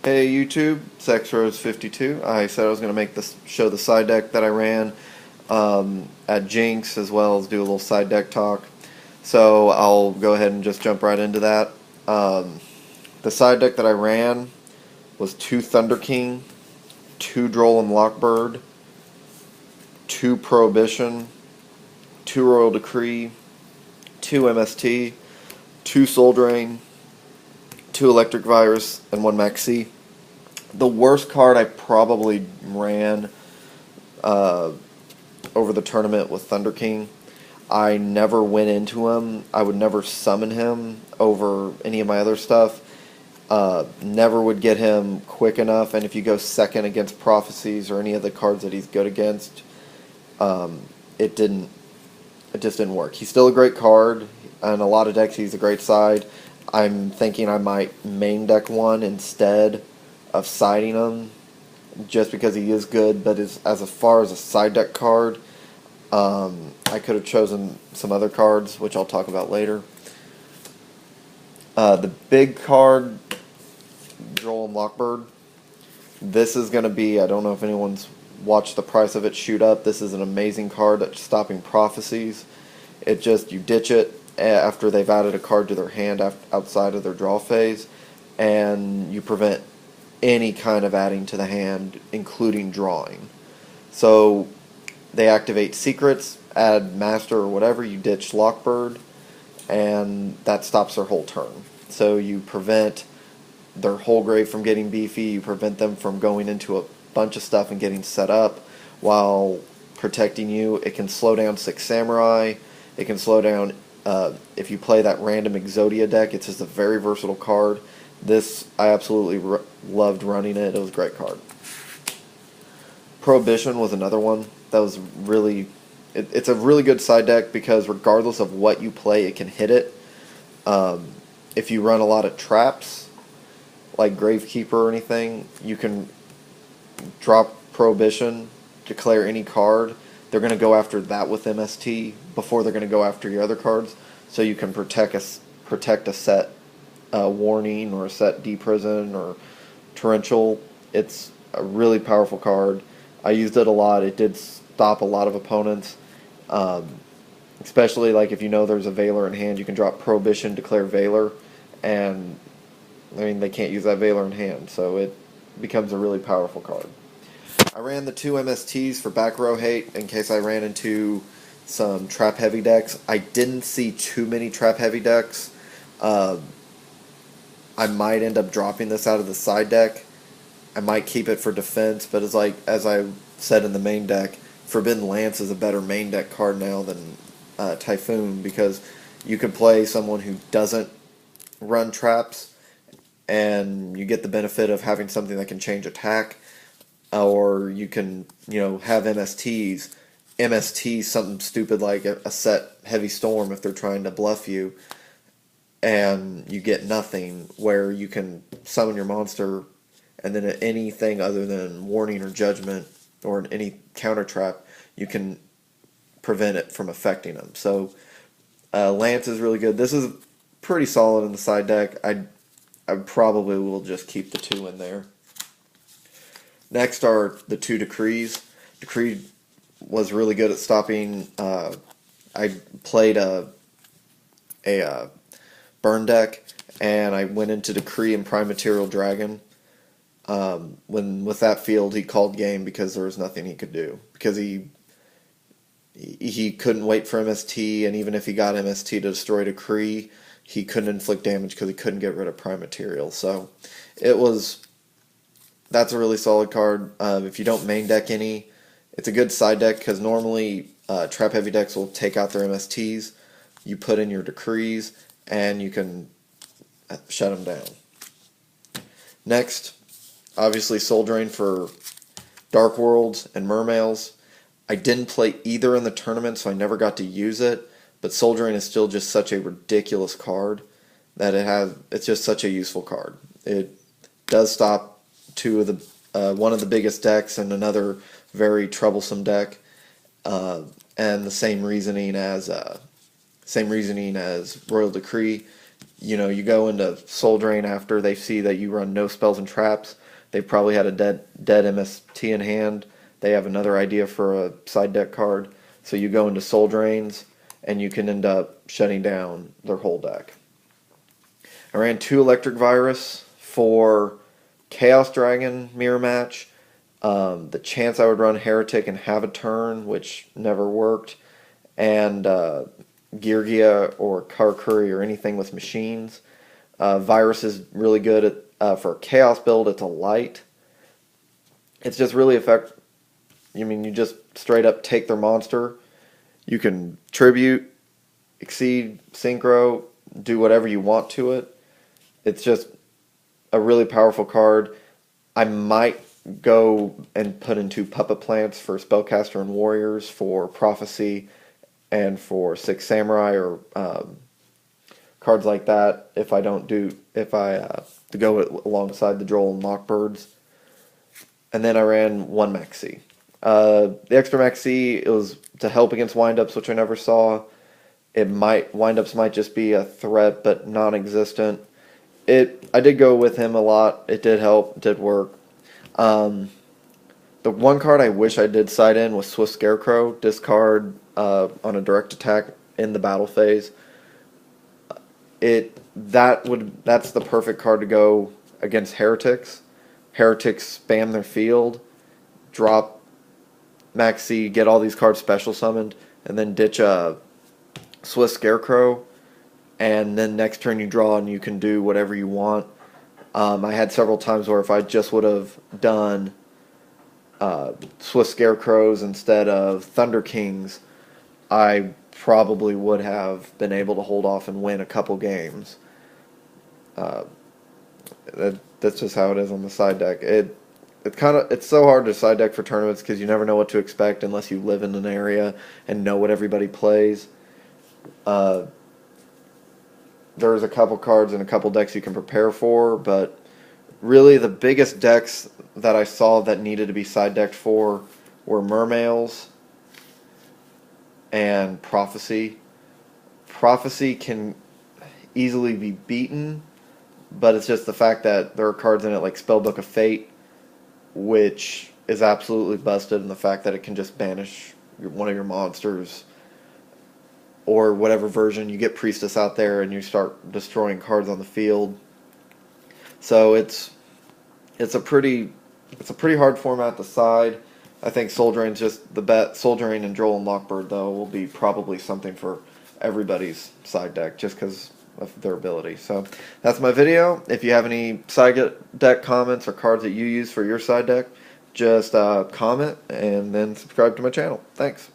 Hey YouTube, SexRose52. I said I was going to make this show the side deck that I ran at Jinx, as well as do a little side deck talk. So I'll go ahead and just jump right into that. Um, the side deck that I ran was 2 Thunder King, 2 Droll and Lockbird, 2 Prohibition, 2 Royal Decree, 2 MST, 2 Soul Drain, 2 Electric Virus, and 1 Maxi. The worst card I probably ran uh, over the tournament with Thunder King. I never went into him. I would never summon him over any of my other stuff. Never would get him quick enough, and if you go second against Prophecies or any of the cards that he's good against, it didn't. It just didn't work. He's still a great card, and a lot of decks he's a great side. I'm thinking I might main deck one instead of siding him, just because he is good. But as far as a side deck card, I could have chosen some other cards, which I'll talk about later. The big card, Droll and Lockbird. This is going to be, I don't know if anyone's watched the price of it shoot up. This is an amazing card at stopping Prophecies. You ditch it after they've added a card to their hand outside of their draw phase, and you prevent any kind of adding to the hand, including drawing. So they activate secrets, add master or whatever, you ditch Lockbird, and that stops their whole turn. So you prevent their whole grave from getting beefy, you prevent them from going into a bunch of stuff and getting set up while protecting you. It can slow down Six Samurai, it can slow down, if you play that random Exodia deck, it's just a very versatile card. This, I absolutely loved running it, it was a great card. Prohibition was another one that was really, it's a really good side deck because regardless of what you play, it can hit it. If you run a lot of traps, like Gravekeeper or anything, you can drop Prohibition, declare any card. They're going to go after that with MST before they're going to go after your other cards, so you can protect a set Warning or a set Deprison or Torrential. It's a really powerful card. I used it a lot. It did stop a lot of opponents. Especially like if you know there's a Veiler in hand, you can drop Prohibition, declare Veiler, and I mean they can't use that Veiler in hand, so it becomes a really powerful card. I ran the 2 MSTs for back row hate in case I ran into some trap heavy decks. I didn't see too many trap heavy decks. I might end up dropping this out of the side deck. I might keep it for defense, but as I said in the main deck, Forbidden Lance is a better main deck card now than Typhoon, because you can play someone who doesn't run traps, and you get the benefit of having something that can change attack, or you can have MSTs something stupid like a set Heavy Storm if they're trying to bluff you, and you get nothing, where you can summon your monster, and then anything other than Warning or Judgment or any counter trap, you can prevent it from affecting them. So Lance is really good. This is pretty solid in the side deck. I probably will just keep the 2 in there. Next are the 2 Decrees. Decree was really good at stopping. I played a burn deck, and I went into Decree and Prime Material Dragon. When with that field, he called game because there was nothing he could do, because he couldn't wait for MST, and even if he got MST to destroy Decree, he couldn't inflict damage because he couldn't get rid of Prime Material. So that's a really solid card. If you don't main deck any, it's a good side deck, because normally trap heavy decks will take out their MSTs. You put in your Decrees, and you can shut them down. Next, obviously Soul Drain for Dark Worlds and Mermails. I didn't play either in the tournament, so I never got to use it, but Soul Drain is still just such a ridiculous card that it's just such a useful card. It does stop one of the biggest decks and another very troublesome deck, and the same reasoning as Royal Decree. you go into Soul Drain after they see that you run no spells and traps. They've probably had a dead MST in hand. They have another idea for a side deck card. So you go into Soul Drains, and you can end up shutting down their whole deck. I ran 2 Electric Virus for Chaos Dragon mirror match. The chance I would run Heretic and have a turn, which never worked, and Girgia or Karkuri or anything with machines. Virus is really good for a Chaos build. It's a light. It's just really effective. You just straight up take their monster. You can tribute, exceed, synchro, do whatever you want to it. It's just a really powerful card. I might go and put into Puppet Plants for Spellcaster and Warriors for Prophecy and for Six Samurai or cards like that if I to go alongside the Droll and Mockbirds. And then I ran 1 Maxi. The extra Maxi, it was to help against windups, which I never saw. Windups might just be a threat, but non-existent. I did go with him a lot. It did help. It did work. The one card I wish I did side in was Swift Scarecrow. Discard on a direct attack in the battle phase. That's the perfect card to go against Heretics. Heretics spam their field, drop Maxi, get all these cards special summoned, and then ditch a Swift Scarecrow, and then next turn you draw and you can do whatever you want. I had several times where if I just would have done Swift Scarecrows instead of Thunder Kings, I probably would have been able to hold off and win a couple games. That's just how it is on the side deck. It's so hard to side deck for tournaments because you never know what to expect unless you live in an area and know what everybody plays. There's a couple cards and a couple decks you can prepare for, but really the biggest decks that I saw that needed to be side decked for were Mermails and Prophecy. Prophecy can easily be beaten, but it's just the fact that there are cards in it like Spellbook of Fate, which is absolutely busted, and the fact that it can just banish one of your monsters or whatever version. You get Priestess out there and you start destroying cards on the field. So it's a pretty hard format to side. I think Soul Drain's just the bet. Soul Drain and Droll and Lockbird though will be probably something for everybody's side deck just because of their ability. So that's my video. If you have any side deck comments or cards that you use for your side deck, just comment and then subscribe to my channel. Thanks.